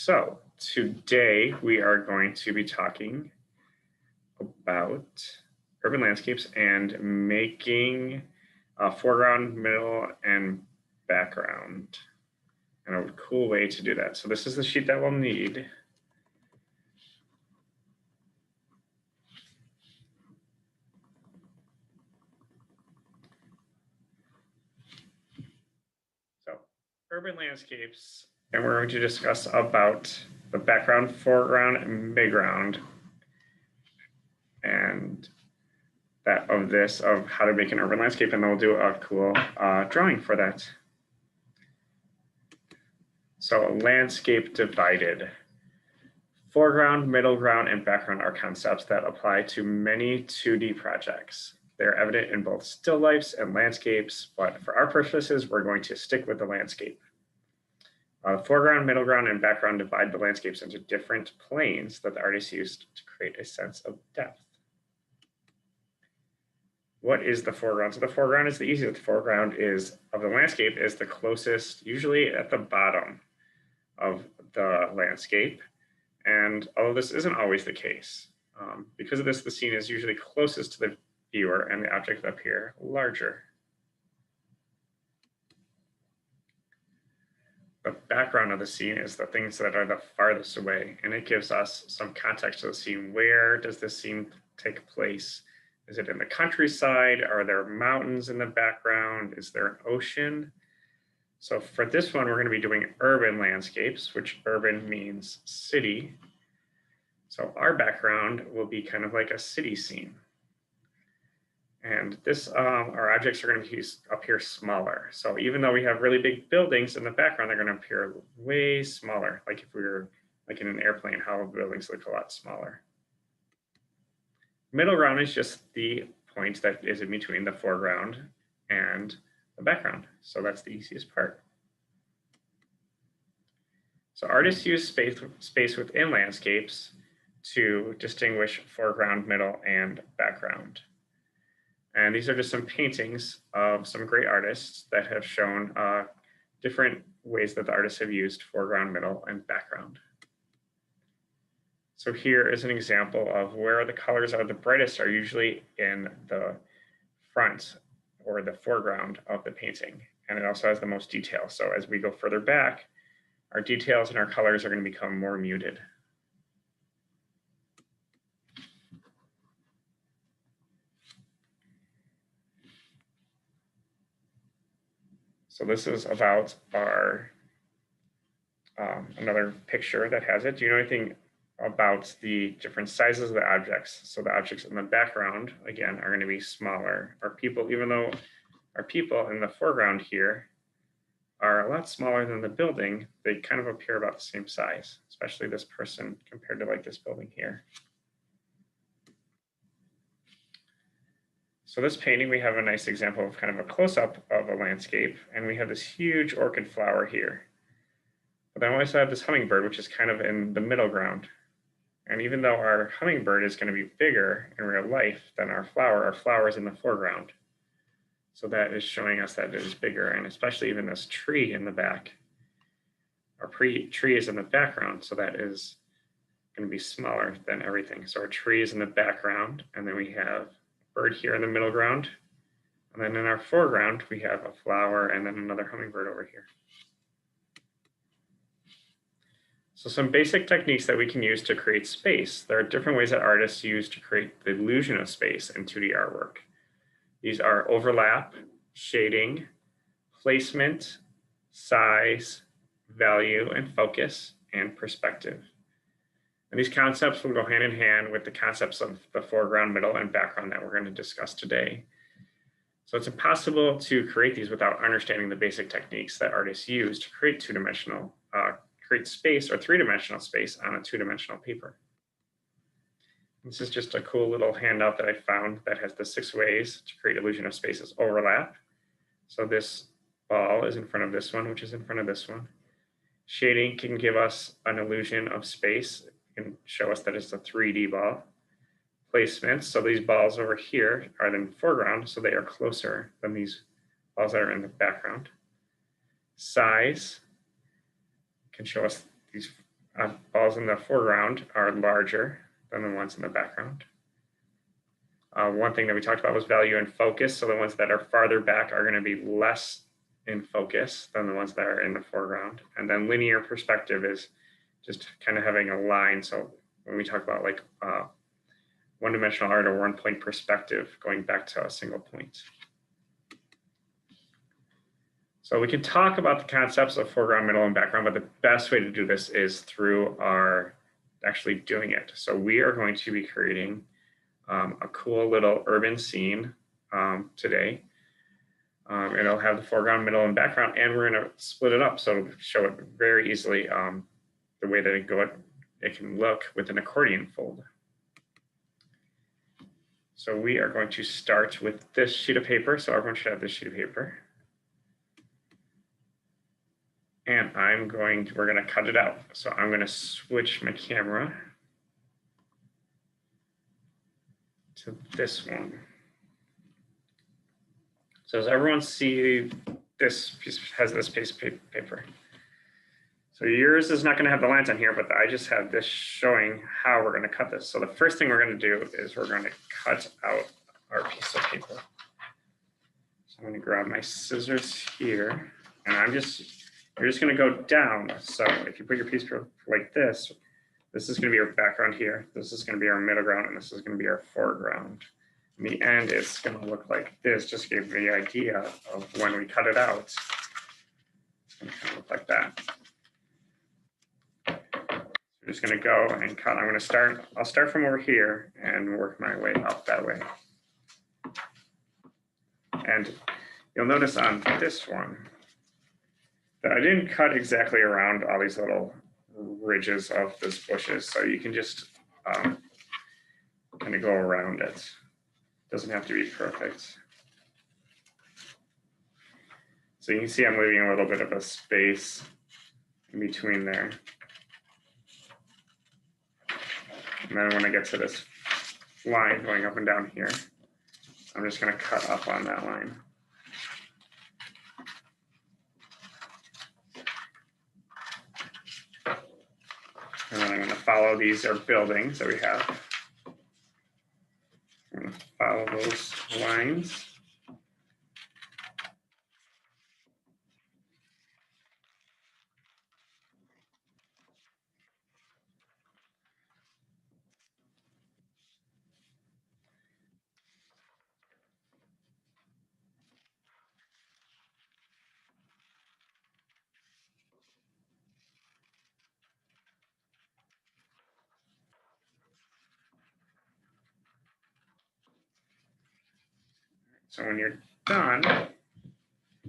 So today we are going to be talking about urban landscapes and making a foreground, middle, and background, and a cool way to do that. So this is the sheet that we'll need. So urban landscapes, and we're going to discuss about the background, foreground, and midground, and that of how to make an urban landscape, and then we'll do a cool drawing for that. So landscape divided. Foreground, middle ground, and background are concepts that apply to many 2D projects. They're evident in both still lifes and landscapes, but for our purposes, we're going to stick with the landscape. Foreground, middle ground, and background divide the landscapes into different planes that the artist used to create a sense of depth. What is the foreground? So the foreground is the easiest. The foreground of the landscape is the closest, usually at the bottom of the landscape. And although this isn't always the case, because of this, the scene is usually closest to the viewer and the object up here larger. The background of the scene is the things that are the farthest away, and it gives us some context to the scene. Where does this scene take place? Is it in the countryside? Are there mountains in the background? Is there an ocean? So for this one, we're going to be doing urban landscapes, which urban means city. So our background will be kind of like a city scene. And this, our objects are going to be up here smaller. So even though we have really big buildings in the background, they're going to appear way smaller. Like if we were like in an airplane, how buildings look a lot smaller. Middle ground is just the point that is in between the foreground and the background. So that's the easiest part. So artists use space within landscapes to distinguish foreground, middle, and background. And these are just some paintings of some great artists that have shown different ways that the artists have used foreground, middle, and background. So here is an example of where the colors are the brightest are usually in the front or the foreground of the painting. And it also has the most detail. So as we go further back, our details and our colors are going to become more muted. So this is about our another picture that has it. Do you know anything about the different sizes of the objects? So the objects in the background, again, are going to be smaller. Our people, even though our people in the foreground here are a lot smaller than the building, they kind of appear about the same size, especially this person compared to like this building here. So this painting, we have a nice example of kind of a close-up of a landscape, and we have this huge orchid flower here. But then we also have this hummingbird, which is kind of in the middle ground. And even though our hummingbird is going to be bigger in real life than our flower is in the foreground. So that is showing us that it is bigger, and especially even this tree in the back. Our tree is in the background, so that is going to be smaller than everything. So our tree is in the background, and then we have bird here in the middle ground. And then in our foreground, we have a flower and then another hummingbird over here. So some basic techniques that we can use to create space. There are different ways that artists use to create the illusion of space in 2D artwork. These are overlap, shading, placement, size, value, and focus, and perspective. And these concepts will go hand in hand with the concepts of the foreground, middle, and background that we're going to discuss today. So it's impossible to create these without understanding the basic techniques that artists use to create create space or three-dimensional space on a two-dimensional paper. This is just a cool little handout that I found that has the 6 ways to create illusion of space as overlap. So this ball is in front of this one, which is in front of this one. Shading can give us an illusion of space. Can show us that it's a 3D ball. Placements, so these balls over here are in the foreground, so they are closer than these balls that are in the background. Size can show us these balls in the foreground are larger than the ones in the background. One thing that we talked about was value and focus. So the ones that are farther back are going to be less in focus than the ones that are in the foreground. And then linear perspective is just kind of having a line. So when we talk about like one-dimensional art or one-point perspective, going back to a single point. So we can talk about the concepts of foreground, middle, and background, but the best way to do this is through our actually doing it. So we are going to be creating a cool little urban scene today. It'll have the foreground, middle, and background, and we're going to split it up so it'll show it very easily the way that it can look with an accordion fold. So we are going to start with this sheet of paper. So everyone should have this sheet of paper. And we're going to cut it out. So I'm going to switch my camera to this one. So does everyone see this piece has this piece of paper? So yours is not going to have the lines on here, but I just have this showing how we're going to cut this. So the first thing we're going to do is we're going to cut out our piece of paper. So I'm going to grab my scissors here, and you're just going to go down. So if you put your piece of paper like this is going to be our background here. This is going to be our middle ground, and this is going to be our foreground. In the end, it's going to look like this. Just give the idea of when we cut it out. It's going to kind of look like that. I'm just going to go and cut. I'll start from over here and work my way up that way. And you'll notice on this one that I didn't cut exactly around all these little ridges of those bushes. So you can just kind of go around it. Doesn't have to be perfect. So you can see I'm leaving a little bit of a space in between there. And then when I get to this line going up and down here, I'm just going to cut up on that line. And then I'm going to follow these are buildings that we have. I'm going to follow those lines. So when you're done,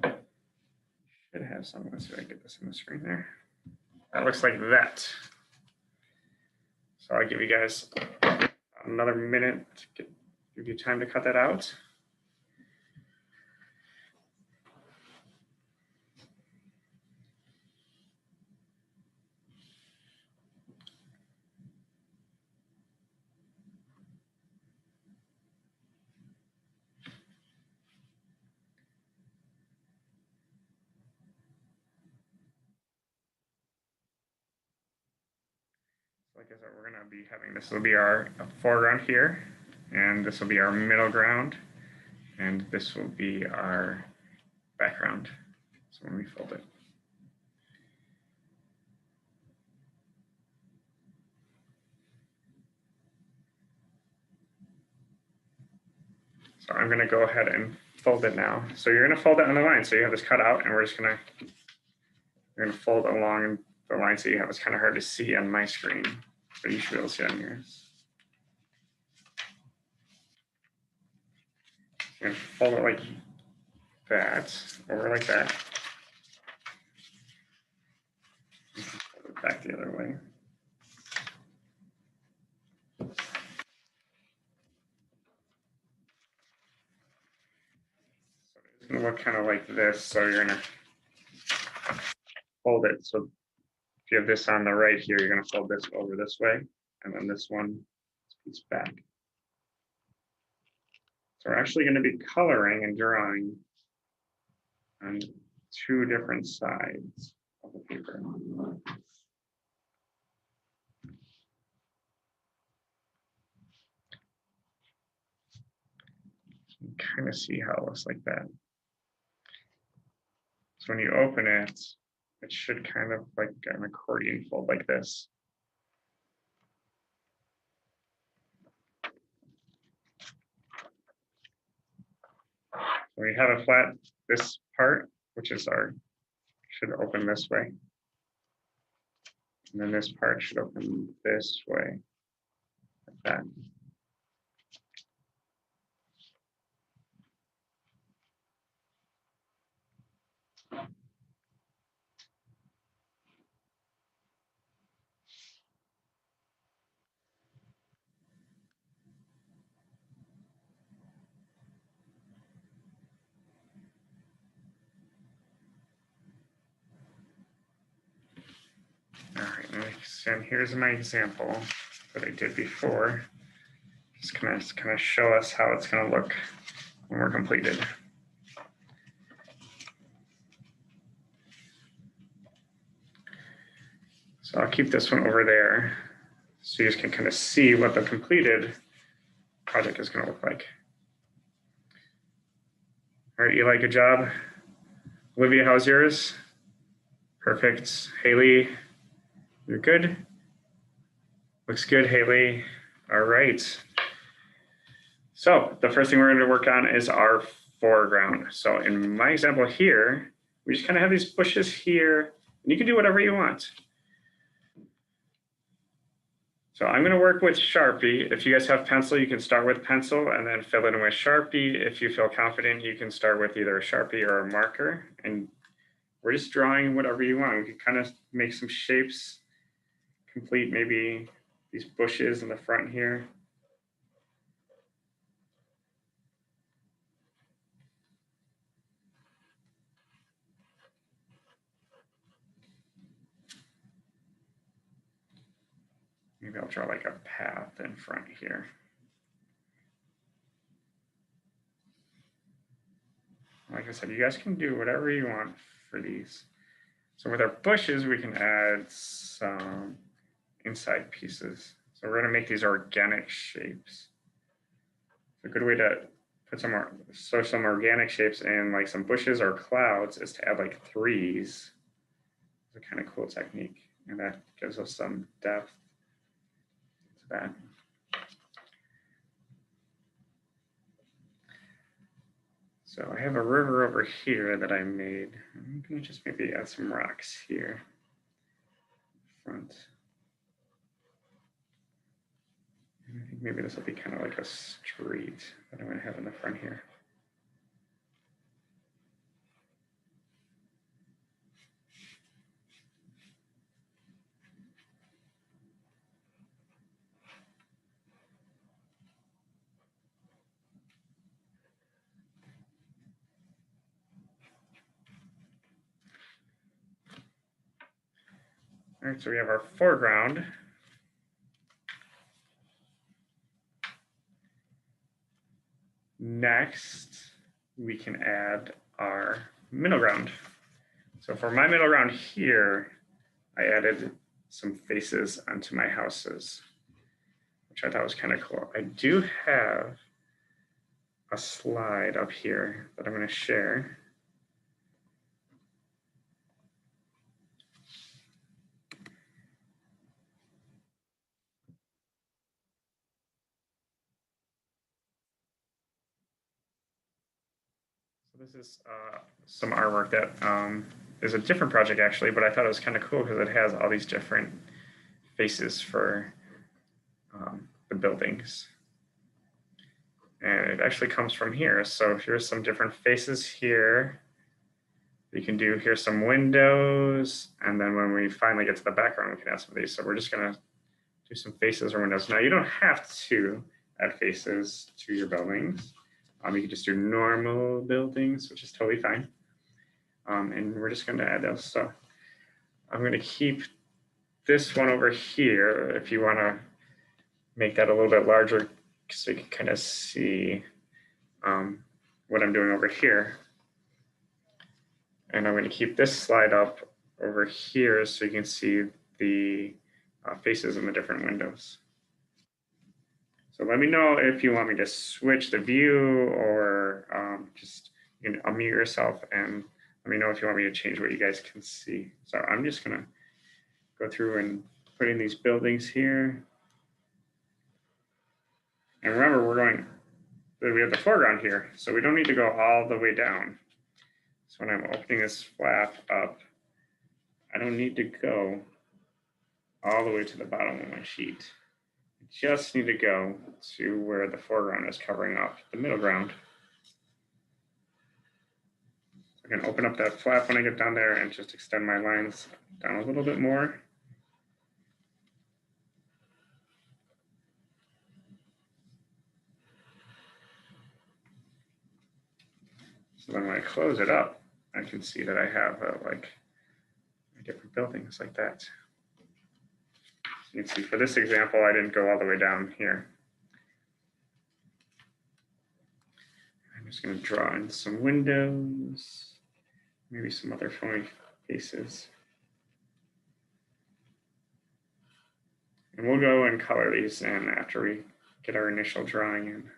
should have some. Let's see if I can get this on the screen there. That looks like that. So I'll give you guys another minute to give you time to cut that out. Like I said, we're going to be having, this will be our foreground here, and this will be our middle ground, and this will be our background. So when we fold it. So I'm going to go ahead and fold it now. So you're going to fold it on the line. So you have this cut out, and we're just going to fold along the line so you have, it's kind of hard to see on my screen, but you should be able to see it on yours. You're going to fold it like that, over like that. Fold it back the other way. So it's going to look kind of like this. So you're going to fold it. So if you have this on the right here, you're going to fold this over this way, and then this one is back. So we're actually going to be coloring and drawing on two different sides of the paper. kind of see how it looks like that. So when you open it, it should kind of like an accordion fold like this. When we have a flat, this part, which is should open this way. And then this part should open this way, like that. All right, and here's my example that I did before. Just kind of show us how it's going to look when we're completed. So I'll keep this one over there so you guys can kind of see what the completed project is going to look like. All right, Eli, good job. Olivia, how's yours? Perfect. Haley, you're good? Looks good, Haley. All right. So the first thing we're going to work on is our foreground. So in my example here, we just kind of have these bushes here, and you can do whatever you want. So I'm going to work with Sharpie. If you guys have pencil, you can start with pencil and then fill in with Sharpie. If you feel confident, you can start with either a Sharpie or a marker. And we're just drawing whatever you want. We can kind of make some shapes, complete maybe these bushes in the front here. Maybe I'll draw like a path in front here. Like I said, you guys can do whatever you want for these. So with our bushes, we can add some inside pieces. So we're going to make these organic shapes. A good way to put some organic shapes in like some bushes or clouds is to add like threes. It's a kind of cool technique, and that gives us some depth to that. So I have a river over here that I made. I'm going to just maybe add some rocks here. Front. And I think maybe this will be kind of like a street that I'm going to have in the front here. All right, so we have our foreground. Next, we can add our middle ground. So for my middle ground here, I added some faces onto my houses, which I thought was kind of cool. I do have a slide up here that I'm going to share. So this is some artwork that is a different project actually, but I thought it was kind of cool because it has all these different faces for the buildings. And it actually comes from here. So here's some different faces here. You can do, here's some windows. And then when we finally get to the background, we can add some of these. So we're just gonna do some faces or windows. Now you don't have to add faces to your buildings. You can just do normal buildings, which is totally fine. And we're just gonna add those. So I'm gonna keep this one over here if you wanna make that a little bit larger so you can kind of see what I'm doing over here. And I'm going to keep this slide up over here so you can see the faces in the different windows. So let me know if you want me to switch the view or just unmute yourself and let me know if you want me to change what you guys can see. So I'm just gonna go through and put in these buildings here. And remember, we have the foreground here, so we don't need to go all the way down. So when I'm opening this flap up, I don't need to go all the way to the bottom of my sheet. I just need to go to where the foreground is covering up the middle ground. I can open up that flap when I get down there and just extend my lines down a little bit more. So then when I close it up, I can see that I have like different buildings like that. So you can see for this example, I didn't go all the way down here. I'm just going to draw in some windows, maybe some other phony faces. And we'll go and color these in after we get our initial drawing in.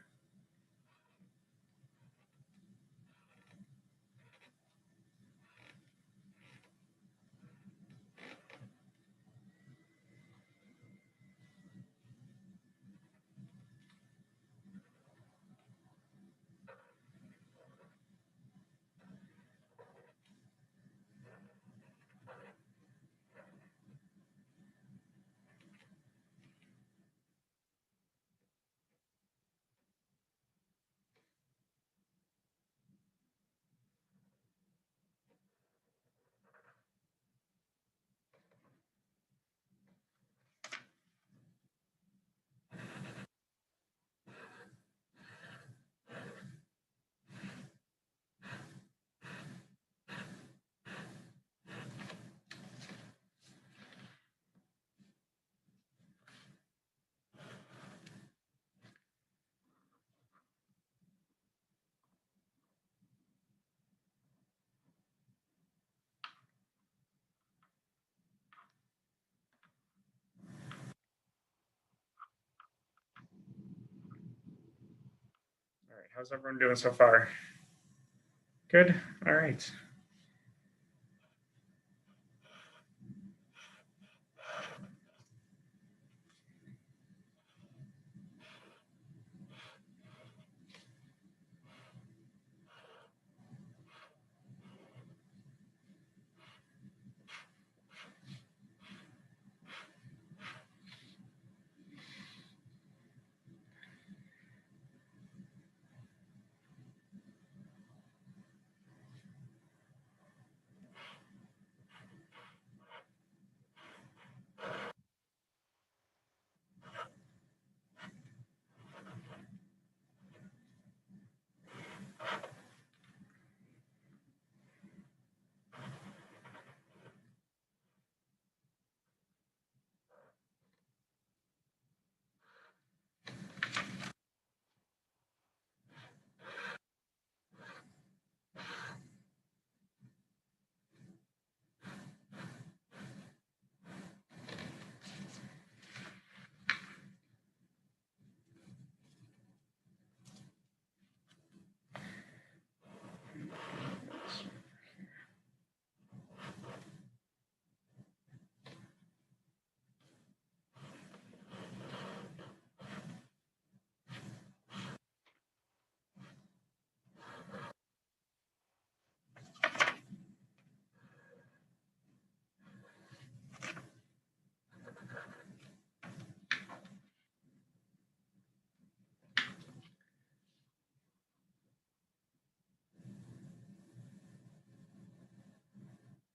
All right, how's everyone doing so far? Good, all right.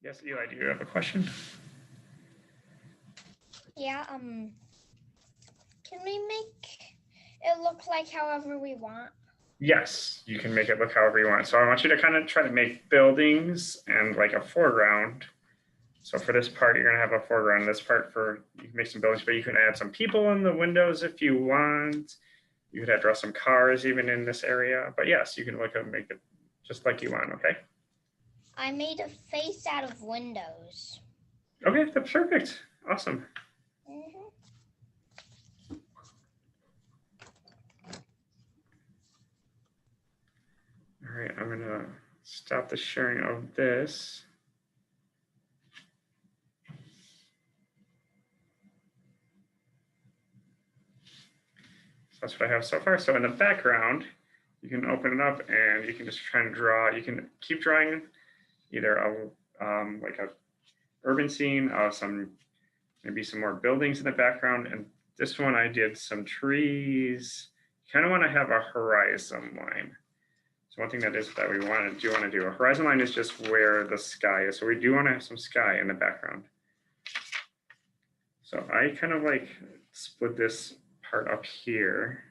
Yes, Eli, do you have a question? Yeah, can we make it look like however we want? Yes, you can make it look however you want. So I want you to kind of try to make buildings and like a foreground. So for this part, you're gonna have a foreground. This part you can make some buildings, but you can add some people in the windows if you want. You could draw some cars even in this area. But yes, you can make it just like you want, okay? I made a face out of windows. Okay, that's perfect. Awesome. Mm-hmm. All right, I'm gonna stop the sharing of this. So that's what I have so far. So in the background, you can open it up and you can just try and draw. You can keep drawing either like a urban scene, maybe some more buildings in the background. And this one I did some trees. You kind of want to have a horizon line. So one thing that we want to do, a horizon line is just where the sky is. So we do want to have some sky in the background. So I kind of like split this part up here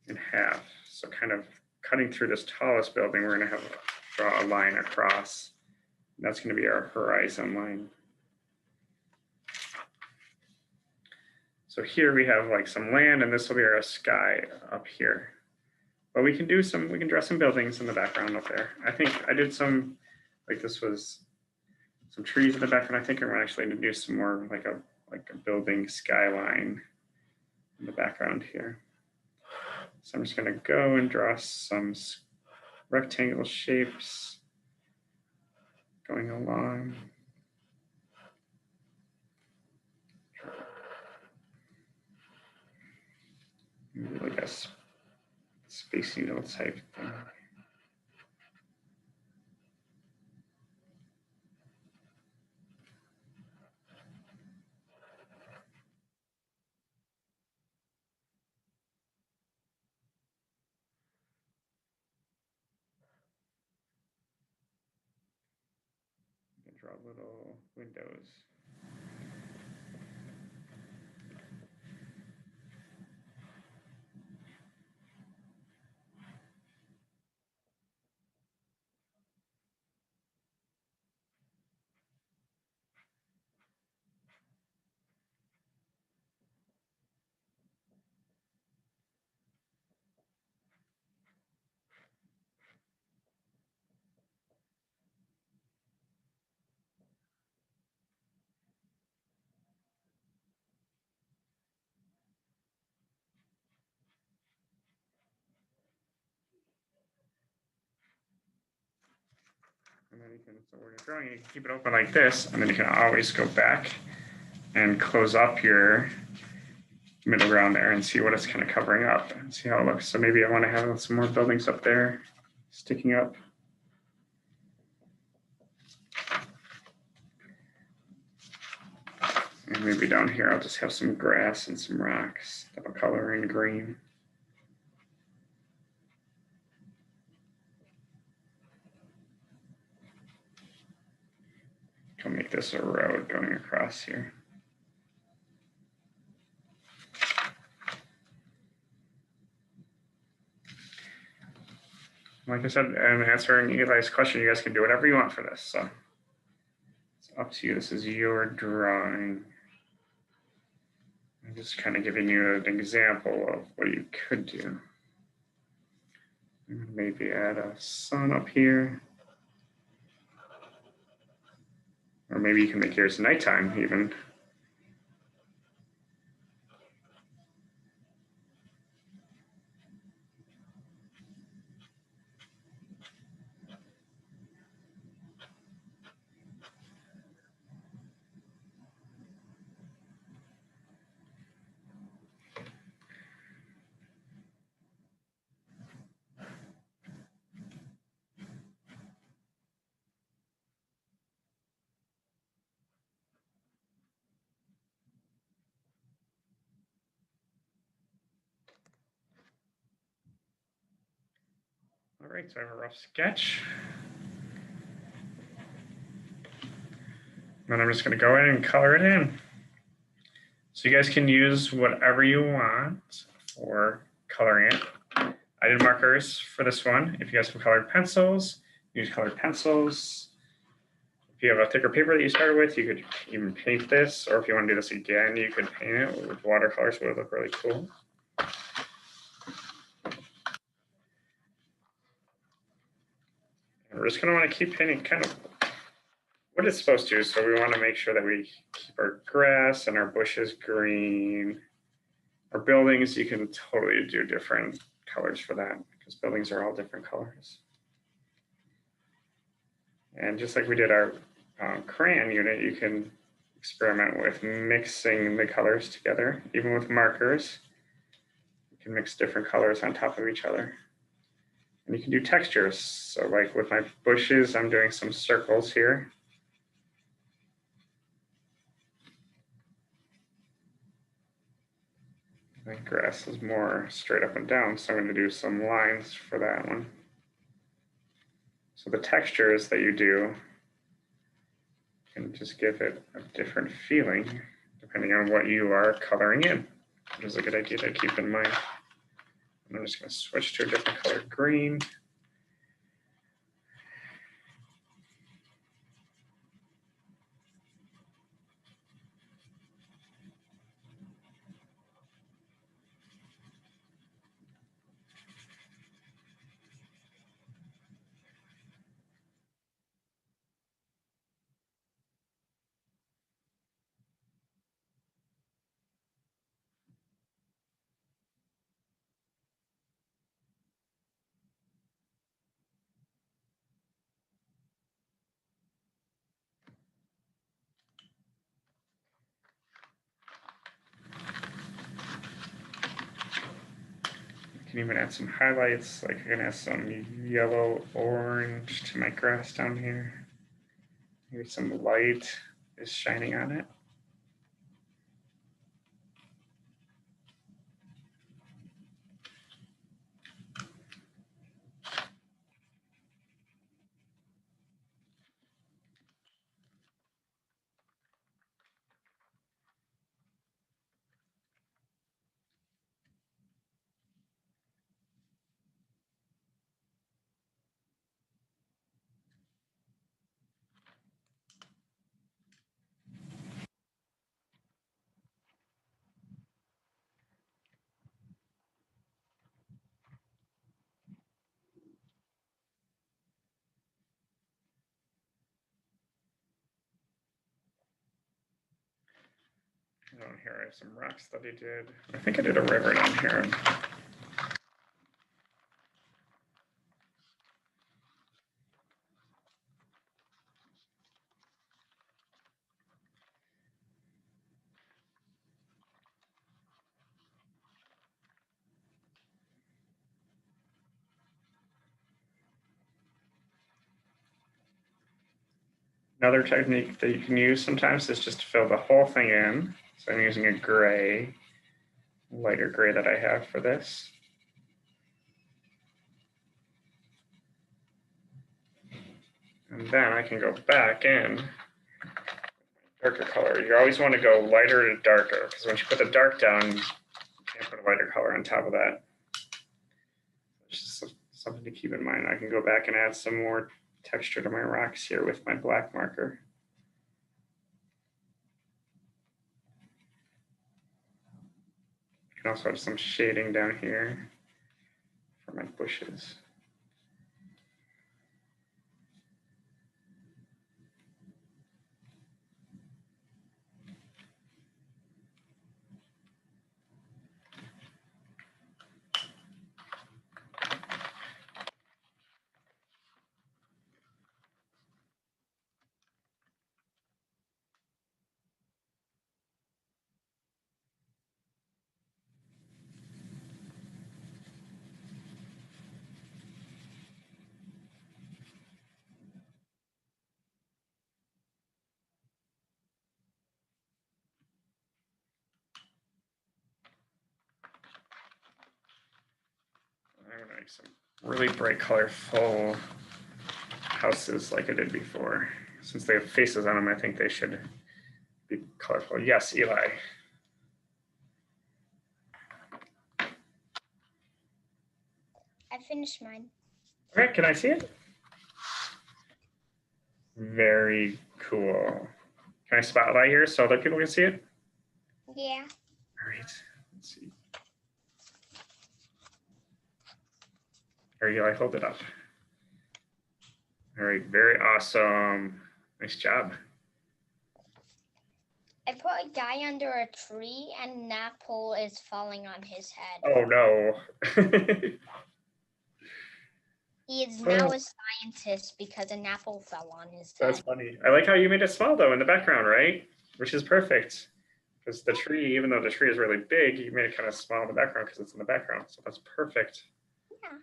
in half. So kind of cutting through this tallest building, we're going to draw a line across. That's going to be our horizon line. So here we have like some land, and this will be our sky up here. But we can draw some buildings in the background up there. I think I did some, like this was some trees in the background. I think I'm actually going to do some more like a building skyline in the background here. So I'm just going to go and draw some rectangle shapes going along. Maybe like a Space Needle type thing. Draw little windows. And then you can, so when you're drawing, you can keep it open like this, and then you can always go back and close up your middle ground there and see what it's kind of covering up and see how it looks. So maybe I want to have some more buildings up there sticking up. And maybe down here, I'll just have some grass and some rocks that I'll color in green. I'll make this a road going across here. Like I said, and answering Eli's question, you guys can do whatever you want for this. So it's up to you. This is your drawing. I'm just kind of giving you an example of what you could do. Maybe add a sun up here. Or maybe you can make yours nighttime even. All right, so I have a rough sketch. Then I'm just going to go in and color it in. So you guys can use whatever you want for coloring it. I did markers for this one. If you guys have colored pencils, use colored pencils. If you have a thicker paper that you started with, you could even paint this, or if you want to do this again, you could paint it with watercolors, so it would look really cool. And we're just going to want to keep painting kind of what it's supposed to. So we want to make sure that we keep our grass and our bushes green. Our buildings, you can totally do different colors for that because buildings are all different colors. And just like we did our crayon unit, you can experiment with mixing the colors together, even with markers. You can mix different colors on top of each other. And you can do textures. So like with my bushes, I'm doing some circles here. My grass is more straight up and down, so I'm going to do some lines for that one. So the textures that you do can just give it a different feeling depending on what you are coloring in, which is a good idea to keep in mind. And I'm just going to switch to a different color, green. You can even add some highlights, like I'm going to add some yellow, orange to my grass down here. Maybe some light is shining on it. Down here, I have some rocks that I did. I think I did a river down here. Another technique that you can use sometimes is just to fill the whole thing in. So I'm using a gray, lighter gray that I have for this. And then I can go back in darker color. You always want to go lighter to darker, because once you put the dark down, you can't put a lighter color on top of that. It's just something to keep in mind. I can go back and add some more texture to my rocks here with my black marker. You can also have some shading down here for my bushes. I'm going to make some really bright, colorful houses like I did before. Since they have faces on them, I think they should be colorful. Yes, Eli. I finished mine. Okay, can I see it? Very cool. Can I spotlight here so other people can see it? Yeah. All right, let's see. Here, Eli, hold it up. All right, very awesome. Nice job. I put a guy under a tree and an apple is falling on his head. Oh no. He is now a scientist because an apple fell on his That's head. funny. I like how you made it small though in the background, right? Which is perfect. Because the tree, even though the tree is really big, you made it kind of small in the background because it's in the background. So that's perfect. Yeah.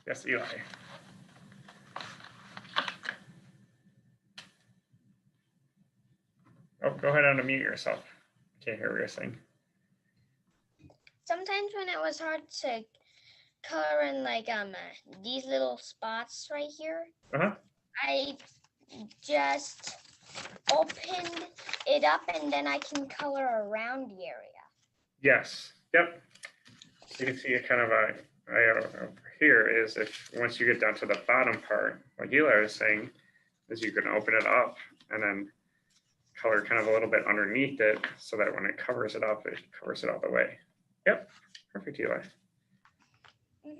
Yes, Eli. Oh, go ahead and unmute yourself. I can't hear what you're saying. Sometimes when it was hard to color in like these little spots right here, I just opened it up and then I can color around the area. Yes. Yep. So you can see a kind of a over here is if once you get down to the bottom part, like Eli was saying, is you can open it up and then color kind of a little bit underneath it so that when it covers it up, it covers it all the way. Yep. Perfect, Eli. Mhm.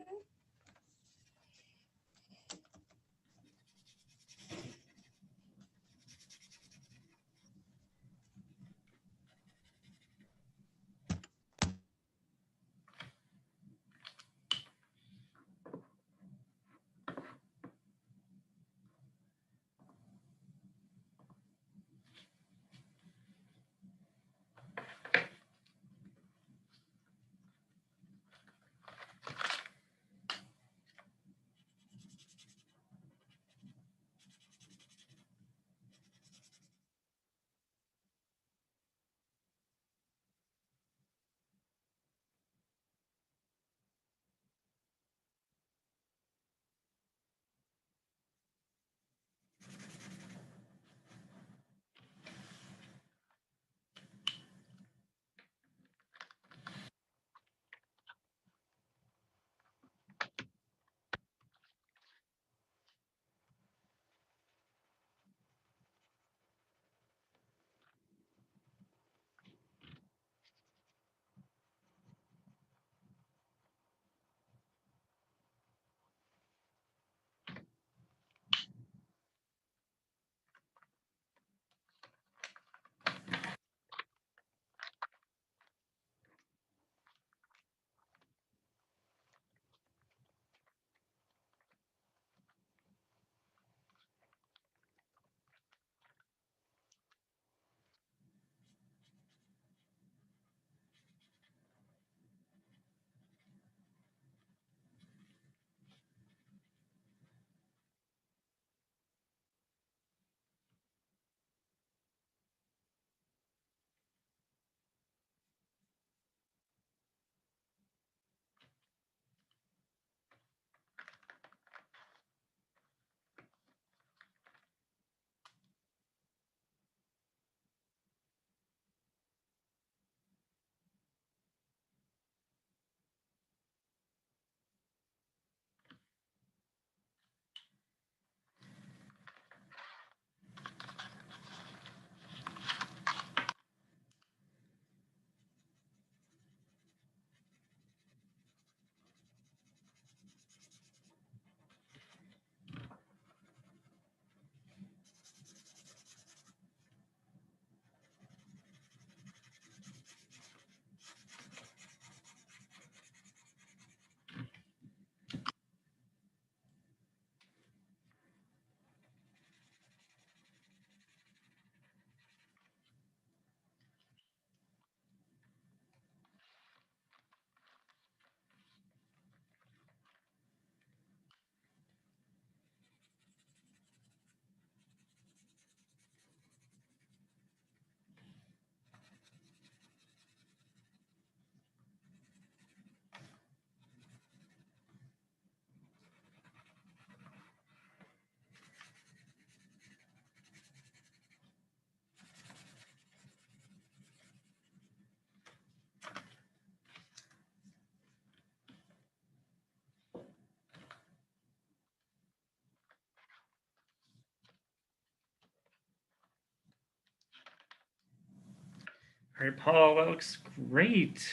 All right, Paul, that looks great.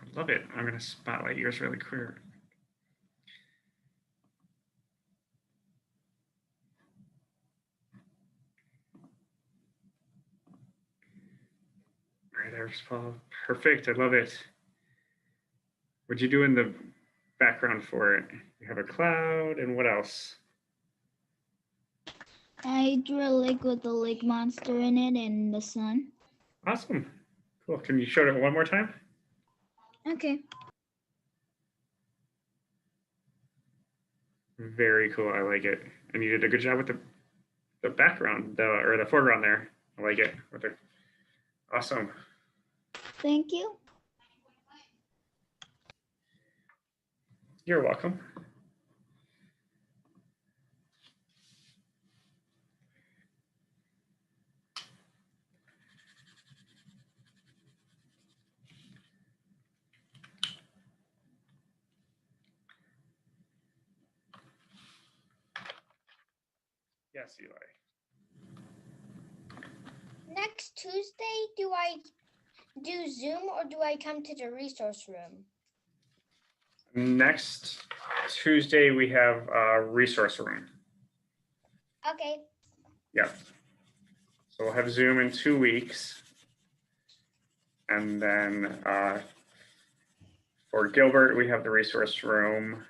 I love it. I'm going to spotlight yours really clear. All right, there's Paul. Perfect. I love it. What'd you do in the background for it? You have a cloud, and what else? I drew a lake with a lake monster in it and the sun. Awesome. Cool. Can you show it one more time? Okay. Very cool. I like it. And you did a good job with the background, or the foreground there. I like it. Awesome. Thank you. You're welcome. Yes, Eli. Next Tuesday, do I do Zoom or do I come to the resource room? Next Tuesday, we have a resource room. Okay. Yep. So we'll have Zoom in 2 weeks. And then for Gilbert, we have the resource room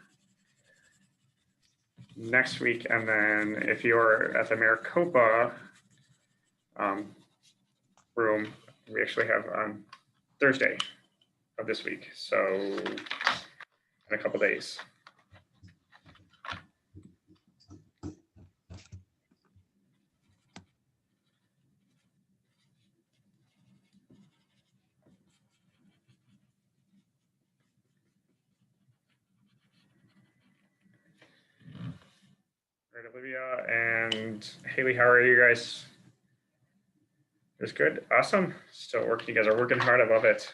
next week. And then if you're at the Maricopa room, we actually have Thursday of this week. So in a couple days. All right, Olivia and Haley, how are you guys? It's good. Awesome. Still working. You guys are working hard. I love it.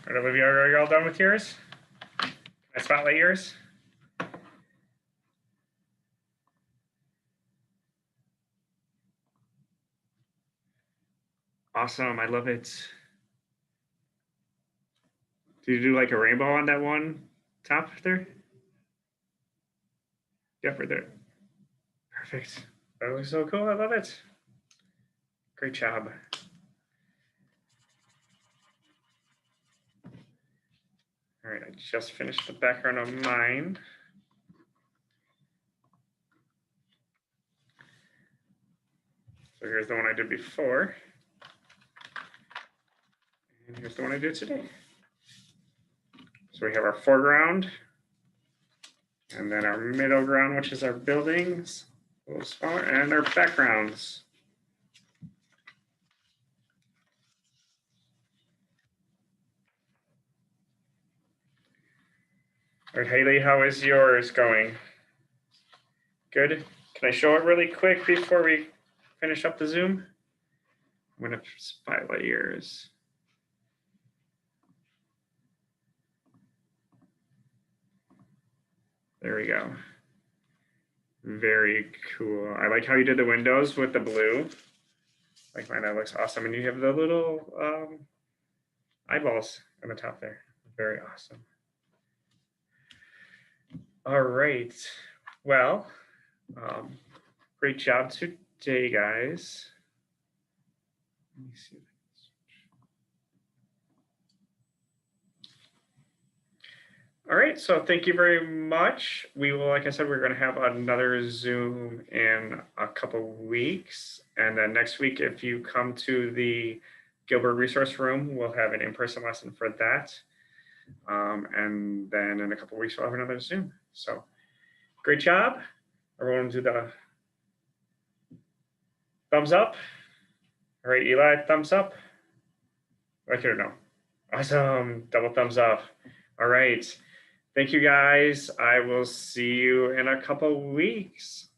All right, Olivia, are you all done with yours? Can I spotlight yours? Awesome. I love it. Did you do like a rainbow on that one top there? Yep, right there. Perfect. That looks so cool. I love it. Great job. All right, I just finished the background of mine. So here's the one I did before. And here's the one I did today. So we have our foreground, and then our middle ground, which is our buildings, a little smaller, and our backgrounds. All right, Haley, how is yours going? Good. Can I show it really quick before we finish up the Zoom? I'm going to spotlight yours. There we go. Very cool. I like how you did the windows with the blue. Like mine, that looks awesome. And you have the little eyeballs on the top there. Very awesome. All right. Well, great job today, guys. Let me see. All right, so thank you very much. We will, like I said, we're going to have another Zoom in a couple weeks. And then next week, if you come to the Gilbert Resource Room, we'll have an in-person lesson for that. And then in a couple weeks, we'll have another Zoom. So great job. Everyone do the thumbs up. All right, Eli, thumbs up. Right here, no. Awesome, double thumbs up. All right. Thank you, guys. I will see you in a couple weeks.